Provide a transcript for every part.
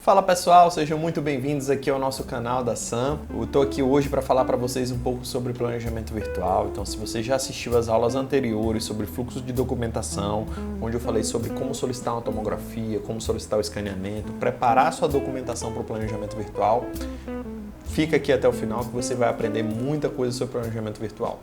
Fala pessoal, sejam muito bem-vindos aqui ao nosso canal da Sam. Eu estou aqui hoje para falar para vocês um pouco sobre planejamento virtual. Então, se você já assistiu às aulas anteriores sobre fluxo de documentação, onde eu falei sobre como solicitar uma tomografia, como solicitar o escaneamento, preparar sua documentação para o planejamento virtual, fica aqui até o final que você vai aprender muita coisa sobre planejamento virtual.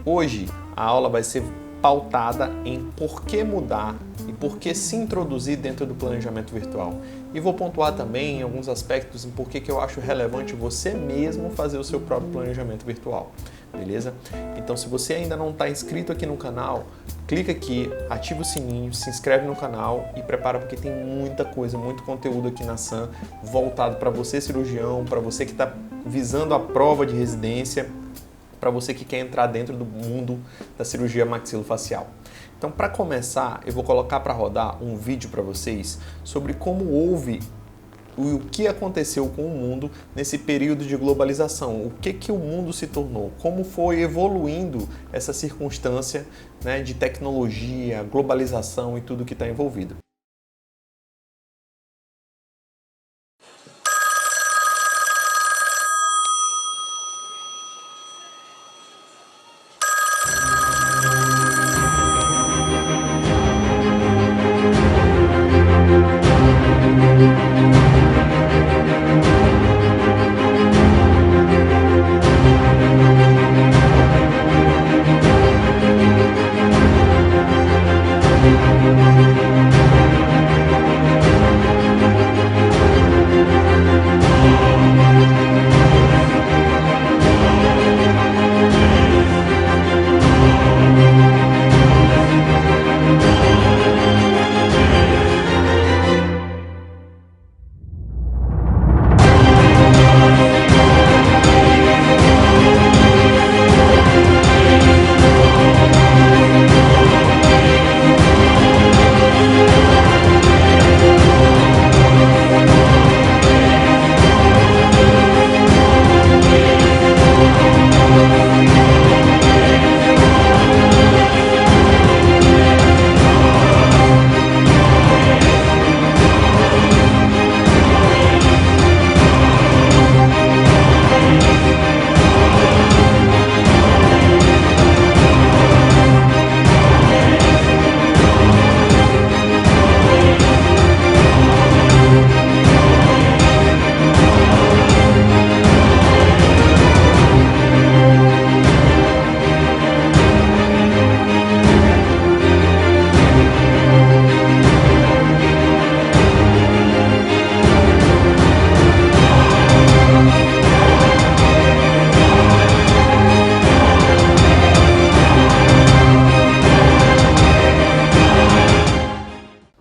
Hoje a aula vai ser pautada em por que mudar e por que se introduzir dentro do planejamento virtual. E vou pontuar também em alguns aspectos em por que eu acho relevante você mesmo fazer o seu próprio planejamento virtual, beleza? Então, se você ainda não está inscrito aqui no canal, clica aqui, ativa o sininho, se inscreve no canal e prepara porque tem muita coisa, muito conteúdo aqui na Sam voltado para você cirurgião, para você que está visando a prova de residência, para você que quer entrar dentro do mundo da cirurgia maxilofacial. Então, para começar, eu vou colocar para rodar um vídeo para vocês sobre como houve o que aconteceu com o mundo nesse período de globalização, o que o mundo se tornou, como foi evoluindo essa circunstância, né, de tecnologia, globalização e tudo que está envolvido.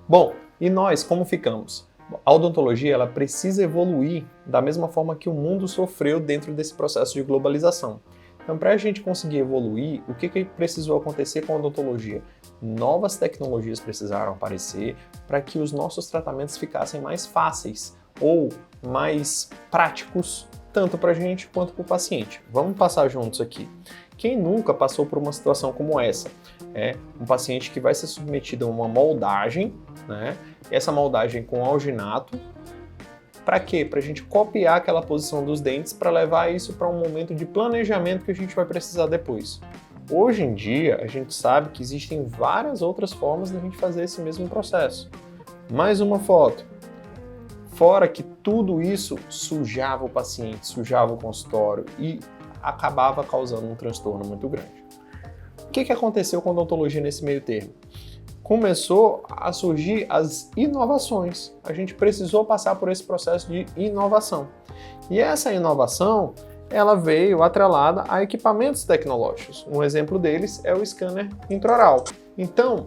Bom, e nós como ficamos? A odontologia ela precisa evoluir da mesma forma que o mundo sofreu dentro desse processo de globalização. Então, para a gente conseguir evoluir, o que precisou acontecer com a odontologia? Novas tecnologias precisaram aparecer para que os nossos tratamentos ficassem mais fáceis ou mais práticos, tanto para a gente quanto para o paciente. Vamos passar juntos aqui. Quem nunca passou por uma situação como essa? É um paciente que vai ser submetido a uma moldagem, né? Essa moldagem com alginato. Para quê? Para a gente copiar aquela posição dos dentes para levar isso para um momento de planejamento que a gente vai precisar depois. Hoje em dia, a gente sabe que existem várias outras formas de a gente fazer esse mesmo processo. Mais uma foto. Fora que tudo isso sujava o paciente, sujava o consultório e acabava causando um transtorno muito grande. O que aconteceu com a odontologia nesse meio termo? Começou a surgir as inovações. A gente precisou passar por esse processo de inovação. E essa inovação, ela veio atrelada a equipamentos tecnológicos. Um exemplo deles é o scanner intraoral. Então,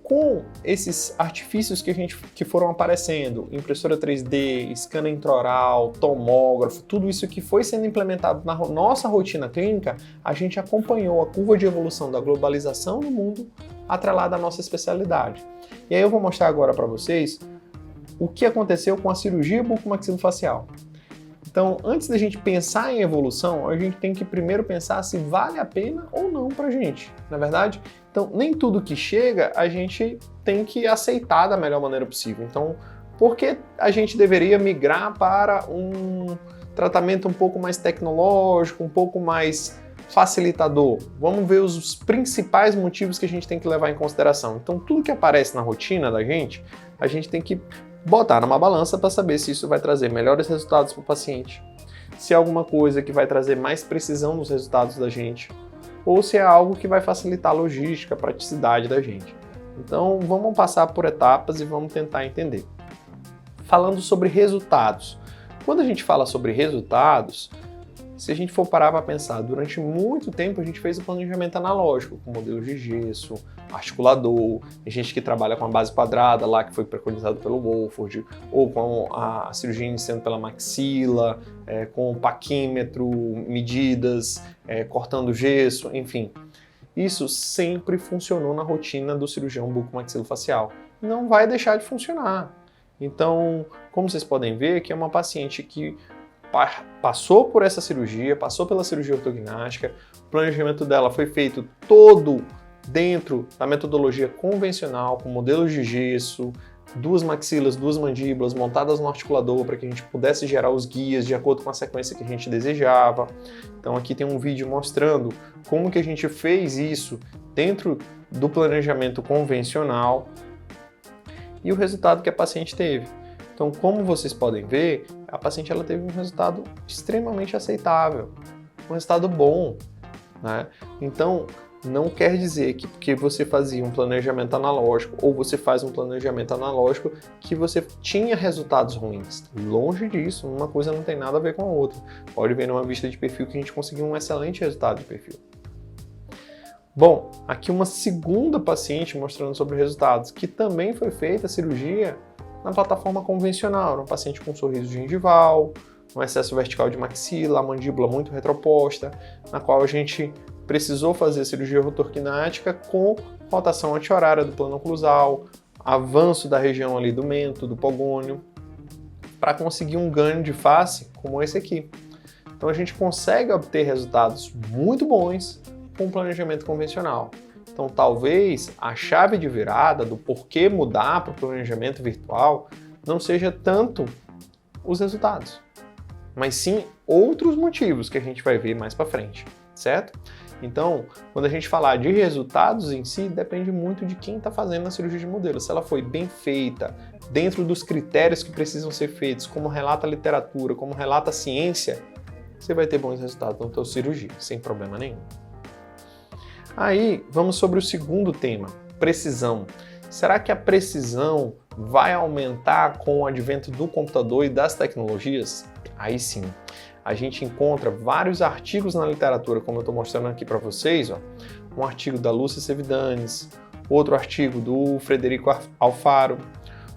com esses artifícios que foram aparecendo, impressora 3D, scanner intraoral, tomógrafo, tudo isso que foi sendo implementado na nossa rotina clínica, a gente acompanhou a curva de evolução da globalização no mundo atrelada à nossa especialidade. E aí eu vou mostrar agora para vocês o que aconteceu com a cirurgia bucomaxilofacial. Então, antes da gente pensar em evolução, a gente tem que primeiro pensar se vale a pena ou não pra gente, não é verdade? Então, nem tudo que chega a gente tem que aceitar da melhor maneira possível. Então, Por que a gente deveria migrar para um tratamento um pouco mais tecnológico, um pouco mais facilitador? Vamos ver os principais motivos que a gente tem que levar em consideração. Então, tudo que aparece na rotina da gente, a gente tem que botar numa balança para saber se isso vai trazer melhores resultados para o paciente, se é alguma coisa que vai trazer mais precisão nos resultados da gente, ou se é algo que vai facilitar a logística, a praticidade da gente. Então, vamos passar por etapas e vamos tentar entender. Falando sobre resultados. Quando a gente fala sobre resultados, se a gente for parar para pensar, durante muito tempo a gente fez o planejamento analógico, com modelos de gesso, articulador, tem gente que trabalha com a base quadrada lá, que foi preconizado pelo Wolford, ou com a cirurgia iniciando pela maxila, com o paquímetro, medidas, cortando gesso, enfim. Isso sempre funcionou na rotina do cirurgião bucomaxilofacial. Não vai deixar de funcionar. Então, como vocês podem ver, que é uma paciente que passou por essa cirurgia, passou pela cirurgia ortognática, o planejamento dela foi feito todo dentro da metodologia convencional, com modelos de gesso, 2 maxilas, 2 mandíbulas montadas no articulador para que a gente pudesse gerar os guias de acordo com a sequência que a gente desejava. Então aqui tem um vídeo mostrando como que a gente fez isso dentro do planejamento convencional e o resultado que a paciente teve. Então, como vocês podem ver, a paciente ela teve um resultado extremamente aceitável, um resultado bom, né? Então, não quer dizer que porque você fazia um planejamento analógico ou você faz um planejamento analógico que você tinha resultados ruins. Longe disso, uma coisa não tem nada a ver com a outra. Pode ver numa vista de perfil que a gente conseguiu um excelente resultado de perfil. Bom, aqui uma segunda paciente mostrando sobre resultados, que também foi feita a cirurgia na plataforma convencional, um paciente com sorriso gengival, um excesso vertical de maxila, a mandíbula muito retroposta, na qual a gente precisou fazer a cirurgia rotorquinática com rotação anti-horária do plano oclusal, avanço da região ali do mento, do pogônio, para conseguir um ganho de face como esse aqui. Então a gente consegue obter resultados muito bons com o planejamento convencional. Então talvez a chave de virada do porquê mudar para o planejamento virtual não seja tanto os resultados, mas sim outros motivos que a gente vai ver mais para frente, certo? Então, quando a gente falar de resultados em si, depende muito de quem está fazendo a cirurgia de modelo. Se ela foi bem feita, dentro dos critérios que precisam ser feitos, como relata a literatura, como relata a ciência, você vai ter bons resultados na sua cirurgia, sem problema nenhum. Aí, vamos sobre o segundo tema, precisão. Será que a precisão vai aumentar com o advento do computador e das tecnologias? Aí sim. A gente encontra vários artigos na literatura, como eu estou mostrando aqui para vocês, ó. Um artigo da Lúcia Sevidanes, outro artigo do Frederico Alfaro,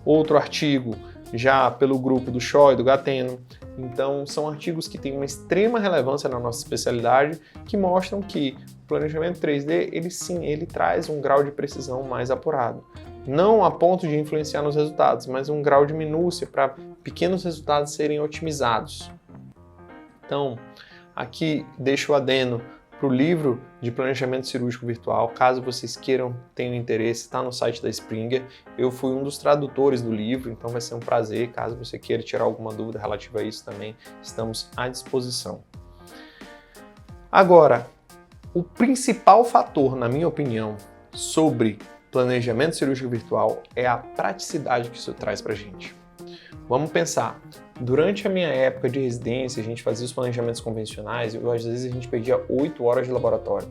outro artigo já pelo grupo do Choi, do Gateno. Então, são artigos que têm uma extrema relevância na nossa especialidade, que mostram que o planejamento 3D, ele traz um grau de precisão mais apurado. Não a ponto de influenciar nos resultados, mas um grau de minúcia para pequenos resultados serem otimizados. Então, aqui deixo o adendo para o livro de planejamento cirúrgico virtual, caso vocês queiram, tenham interesse, está no site da Springer. Eu fui um dos tradutores do livro, então vai ser um prazer, caso você queira tirar alguma dúvida relativa a isso também, estamos à disposição. Agora, o principal fator, na minha opinião, sobre planejamento cirúrgico virtual é a praticidade que isso traz para a gente. Vamos pensar, durante a minha época de residência, a gente fazia os planejamentos convencionais e às vezes a gente perdia 8 horas de laboratório,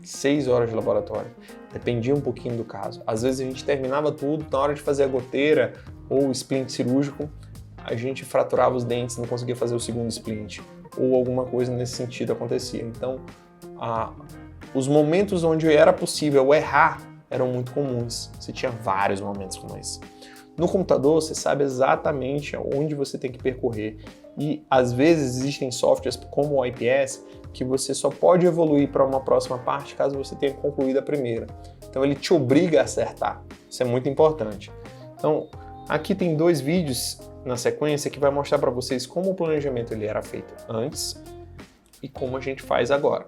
6 horas de laboratório, dependia um pouquinho do caso. Às vezes a gente terminava tudo, na hora de fazer a goteira ou o splint cirúrgico, a gente fraturava os dentes, não conseguia fazer o segundo splint, ou alguma coisa nesse sentido acontecia. Então, os momentos onde era possível errar eram muito comuns, você tinha vários momentos como esse. No computador, você sabe exatamente onde você tem que percorrer e, às vezes, existem softwares como o IPS que você só pode evoluir para uma próxima parte caso você tenha concluído a primeira. Então, ele te obriga a acertar. Isso é muito importante. Então, aqui tem 2 vídeos na sequência que vai mostrar para vocês como o planejamento ele era feito antes e como a gente faz agora.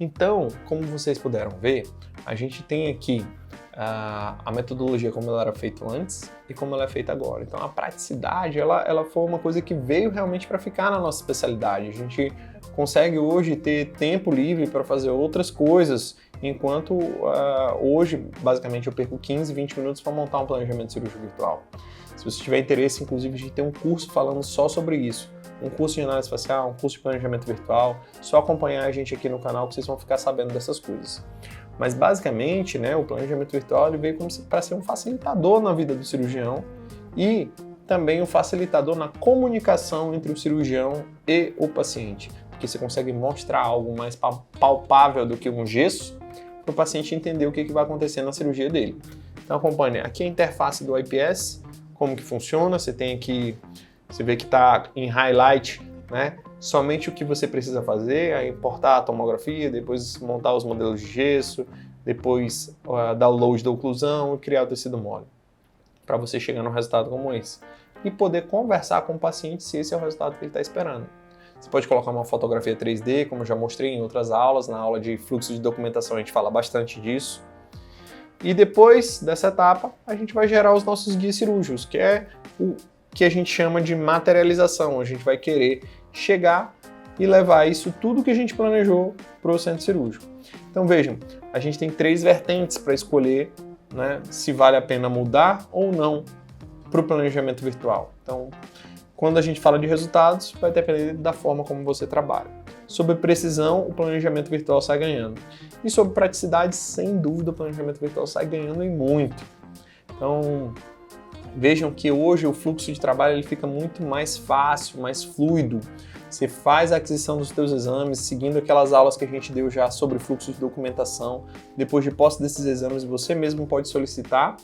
Então, como vocês puderam ver, a gente tem aqui a metodologia como ela era feita antes e como ela é feita agora. Então a praticidade, ela foi uma coisa que veio realmente para ficar na nossa especialidade. A gente consegue hoje ter tempo livre para fazer outras coisas, enquanto hoje, basicamente, eu perco 15, 20 minutos para montar um planejamento cirúrgico virtual. Se você tiver interesse, inclusive, a gente tem um curso falando só sobre isso. Um curso de análise facial, um curso de planejamento virtual, só acompanhar a gente aqui no canal que vocês vão ficar sabendo dessas coisas. Mas basicamente, né, o planejamento virtual ele veio para ser um facilitador na vida do cirurgião e também um facilitador na comunicação entre o cirurgião e o paciente, porque você consegue mostrar algo mais palpável do que um gesso para o paciente entender o que vai acontecer na cirurgia dele. Então acompanhe, aqui a interface do IPS, como que funciona, você tem aqui, você vê que está em highlight, né? Somente o que você precisa fazer é importar a tomografia, depois montar os modelos de gesso, depois download da oclusão e criar o tecido mole, para você chegar num resultado como esse. E poder conversar com o paciente se esse é o resultado que ele está esperando. Você pode colocar uma fotografia 3D, como eu já mostrei em outras aulas, na aula de fluxo de documentação a gente fala bastante disso. E depois dessa etapa, a gente vai gerar os nossos guias cirúrgicos, que é o que a gente chama de materialização. A gente vai querer chegar e levar isso tudo que a gente planejou para o centro cirúrgico. Então vejam, a gente tem 3 vertentes para escolher, né, se vale a pena mudar ou não para o planejamento virtual. Então, quando a gente fala de resultados, vai depender da forma como você trabalha. Sobre precisão, o planejamento virtual sai ganhando. E sobre praticidade, sem dúvida, o planejamento virtual sai ganhando e muito. Então, vejam que hoje o fluxo de trabalho ele fica muito mais fácil, mais fluido. Você faz a aquisição dos seus exames, seguindo aquelas aulas que a gente deu já sobre fluxo de documentação. Depois de posse desses exames, você mesmo pode solicitar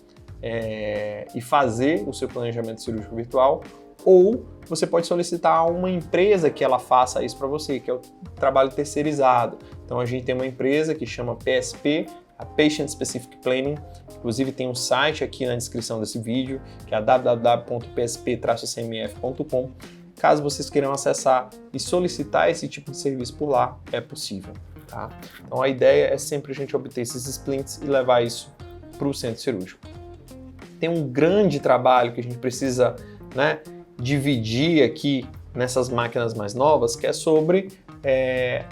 e fazer o seu planejamento cirúrgico virtual, ou você pode solicitar a uma empresa que ela faça isso para você, que é o trabalho terceirizado. Então a gente tem uma empresa que chama PSP, a Patient Specific Planning, inclusive tem um site aqui na descrição desse vídeo, que é www.psp-cmf.com. caso vocês queiram acessar e solicitar esse tipo de serviço por lá, é possível. Tá? Então a ideia é sempre a gente obter esses splints e levar isso para o centro cirúrgico. Tem um grande trabalho que a gente precisa, né, dividir aqui nessas máquinas mais novas, que é sobre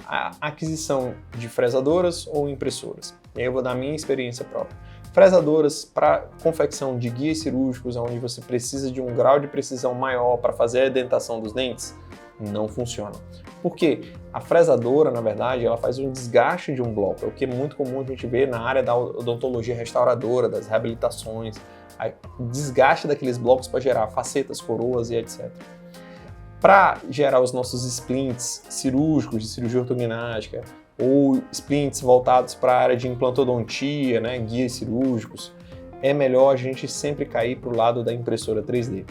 a aquisição de fresadoras ou impressoras. E aí eu vou dar a minha experiência própria. Fresadoras para confecção de guias cirúrgicos, onde você precisa de um grau de precisão maior para fazer a dentação dos dentes, não funcionam. Por quê? A fresadora, na verdade, ela faz um desgaste de um bloco, é o que é muito comum a gente ver na área da odontologia restauradora, das reabilitações, o desgaste daqueles blocos para gerar facetas, coroas e etc. Para gerar os nossos splints cirúrgicos, de cirurgia ortognática, ou splints voltados para a área de implantodontia, né, guias cirúrgicos, é melhor a gente sempre cair para o lado da impressora 3D.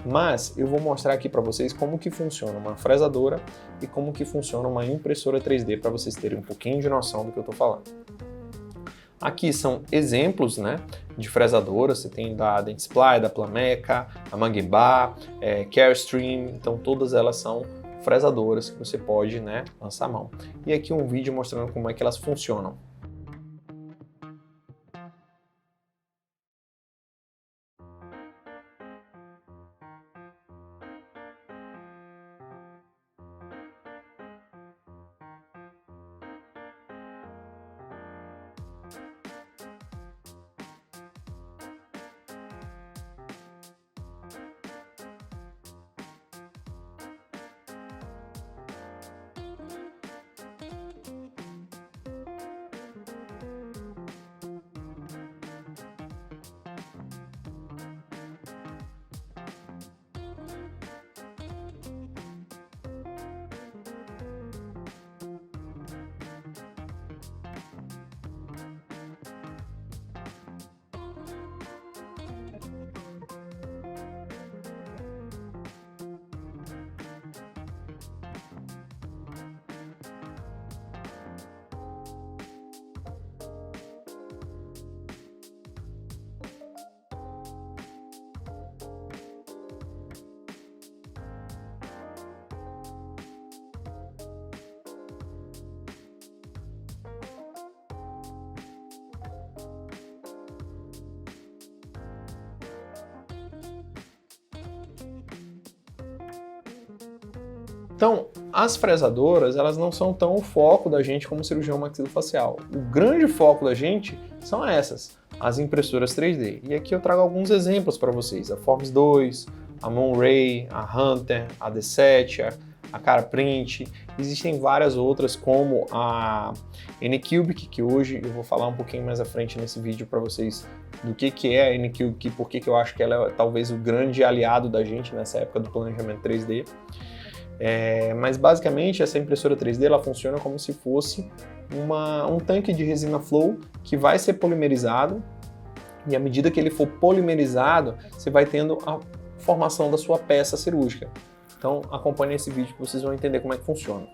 Mas eu vou mostrar aqui para vocês como que funciona uma fresadora e como que funciona uma impressora 3D para vocês terem um pouquinho de noção do que eu estou falando. Aqui são exemplos, né, de fresadoras, você tem da Dentsply, da Plameca, a Manguibar, Carestream, então todas elas são fresadoras que você pode, né, lançar a mão. E aqui um vídeo mostrando como é que elas funcionam. Então, as fresadoras, elas não são tão o foco da gente como cirurgião maxilofacial. O grande foco da gente são essas, as impressoras 3D. E aqui eu trago alguns exemplos para vocês. A Forms 2, a Monray, a Hunter, a D7, a Caraprint. Existem várias outras, como a Anycubic, que hoje eu vou falar um pouquinho mais à frente nesse vídeo para vocês do que é a Anycubic e por que eu acho que ela é talvez o grande aliado da gente nessa época do planejamento 3D. Mas basicamente essa impressora 3D ela funciona como se fosse um tanque de resina flow que vai ser polimerizado, e à medida que ele for polimerizado, você vai tendo a formação da sua peça cirúrgica. Então acompanhe esse vídeo que vocês vão entender como é que funciona.